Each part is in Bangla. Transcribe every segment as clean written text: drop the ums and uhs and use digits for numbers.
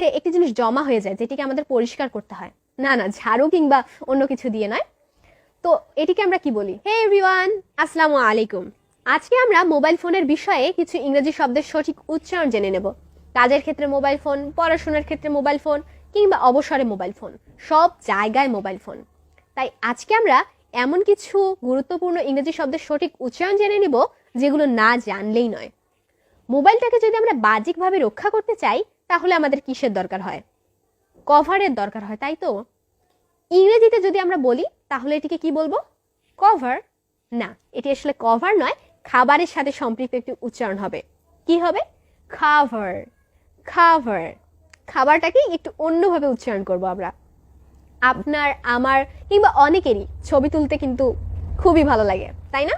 মধ্যে একটি জিনিস জমা হয়ে যায় যেটিকে আমাদের পরিষ্কার করতে হয়। না না, ঝাড়ু কিংবা অন্য কিছু দিয়ে নয়। তো এটিকে আমরা কি বলি? হে এভরিওয়ান, আসসালামু আলাইকুম। আজকে আমরা মোবাইল ফোনের বিষয়ে কিছু ইংরেজি শব্দের সঠিক উচ্চারণ জেনে নেব। কাজের ক্ষেত্রে মোবাইল ফোন, পড়াশোনার ক্ষেত্রে মোবাইল ফোন, কিংবা অবসরে মোবাইল ফোন, সব জায়গায় মোবাইল ফোন। তাই আজকে আমরা এমন কিছু গুরুত্বপূর্ণ ইংরেজি শব্দের সঠিক উচ্চারণ জেনে নিব যেগুলো না জানলেই নয়। মোবাইলটাকে যদি আমরা বাহ্যিকভাবে রক্ষা করতে চাই তাহলে আমাদের কিসের দরকার হয়? কভারের দরকার হয়, তাই তো? ইংরেজিতে যদি আমরা বলি তাহলে এটিকে কি বলবো? কভার? না, এটি আসলে কভার নয়, খাবারের সাথে সম্পৃক্ত একটি উচ্চারণ হবে। কি হবে? খাভার। খাভার। খাবারটাকে একটু অন্যভাবে উচ্চারণ করব আমরা। আপনার, আমার কিংবা অনেকেরই ছবি তুলতে কিন্তু খুবই ভালো লাগে, তাই না?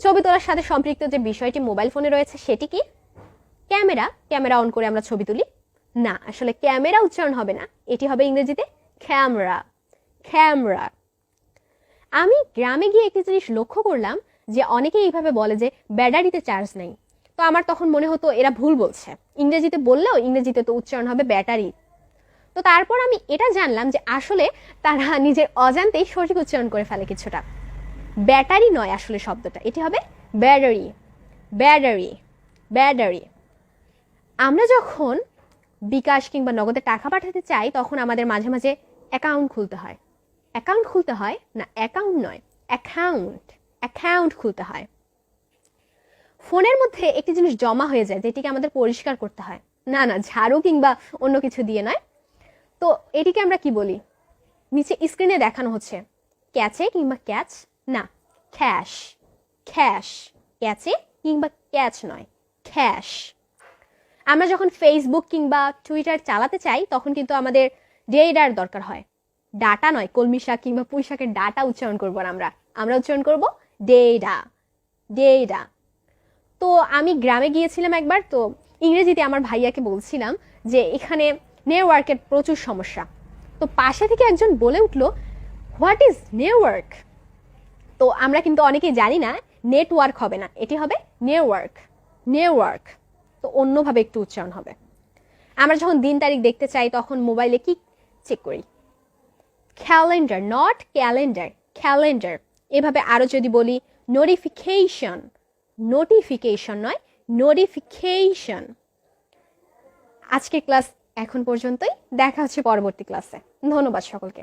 ছবি তোলার সাথে সম্পৃক্ত যে বিষয়টি মোবাইল ফোনে রয়েছে সেটি কি? ক্যামেরা। ক্যামেরা অন করে আমরা ছবি তুলি। না, আসলে ক্যামেরা উচ্চারণ হবে না, এটি হবে ইংরেজিতে ক্যামেরা। ক্যামেরা। আমি গ্রামে গিয়ে একটি জিনিস লক্ষ্য করলাম যে অনেকে এইভাবে বলে যে ব্যাটারিতে চার্জ নেই। তো আমার তখন মনে হতো এরা ভুল বলছে, ইংরেজিতে বললেও ইংরেজিতে তো উচ্চারণ হবে ব্যাটারি। তো তারপর আমি এটা জানলাম যে আসলে তারা নিজের অজান্তেই সঠিক উচ্চারণ করে ফেলে কিছুটা। ব্যাটারি নয় আসলে শব্দটা, এটি হবে ব্যাটারি। ব্যাটারি। ব্যাটারি। আমরা যখন বিকাশ কিংবা নগদে টাকা পাঠাতে চাই তখন আমাদের মাঝে মাঝে অ্যাকাউন্ট খুলতে হয়। অ্যাকাউন্ট খুলতে হয় না, অ্যাকাউন্ট নয়, অ্যাকাউন্ট। অ্যাকাউন্ট খুলতে হয়। ফোনের মধ্যে একটি জিনিস জমা হয়ে যায় যেটিকে আমাদের পরিষ্কার করতে হয়। না না, ঝাড়ু কিংবা অন্য কিছু দিয়ে নয়। তো এটিকে আমরা কি বলি? নিচে স্ক্রিনে দেখানো হচ্ছে ক্যাচে কিংবা ক্যাচ। না, ক্যাশ। ক্যাশ। ক্যাচে কিংবা ক্যাচ নয়, ক্যাশ। আমরা যখন ফেসবুক কিংবা টুইটার চালাতে চাই তখন কিন্তু আমাদের ডেটার দরকার হয়। ডাটা নয়, কলমি শাক কিংবা পুঁই শাকের ডাটা উচ্চারণ করবো না, আমরা উচ্চারণ করব ডেটা। ডেটা। তো আমি গ্রামে গিয়েছিলাম একবার, তো ইংরেজিতে আমার ভাইয়াকে বলছিলাম যে এখানে নেটওয়ার্কের প্রচুর সমস্যা। তো পাশে থেকে একজন বলে উঠলো, হোয়াট ইজ নেটওয়ার্ক? তো আমরা কিন্তু অনেকেই জানি না, নেটওয়ার্ক হবে না, এটি হবে নেটওয়ার্ক। নেটওয়ার্ক। তো অন্যভাবে একটু উচ্চারণ হবে। আমরা যখন দিন তারিখ দেখতে চাই তখন মোবাইলে কি চেক করি? Calendar, not calendar, calendar. এভাবে আরো যদি বলি নোটিফিকেশন, নোটিফিকেশন নয়, নোটিফিকেশন। আজকের ক্লাস এখন পর্যন্তই, দেখা হচ্ছে পরবর্তী ক্লাসে। ধন্যবাদ সকলকে।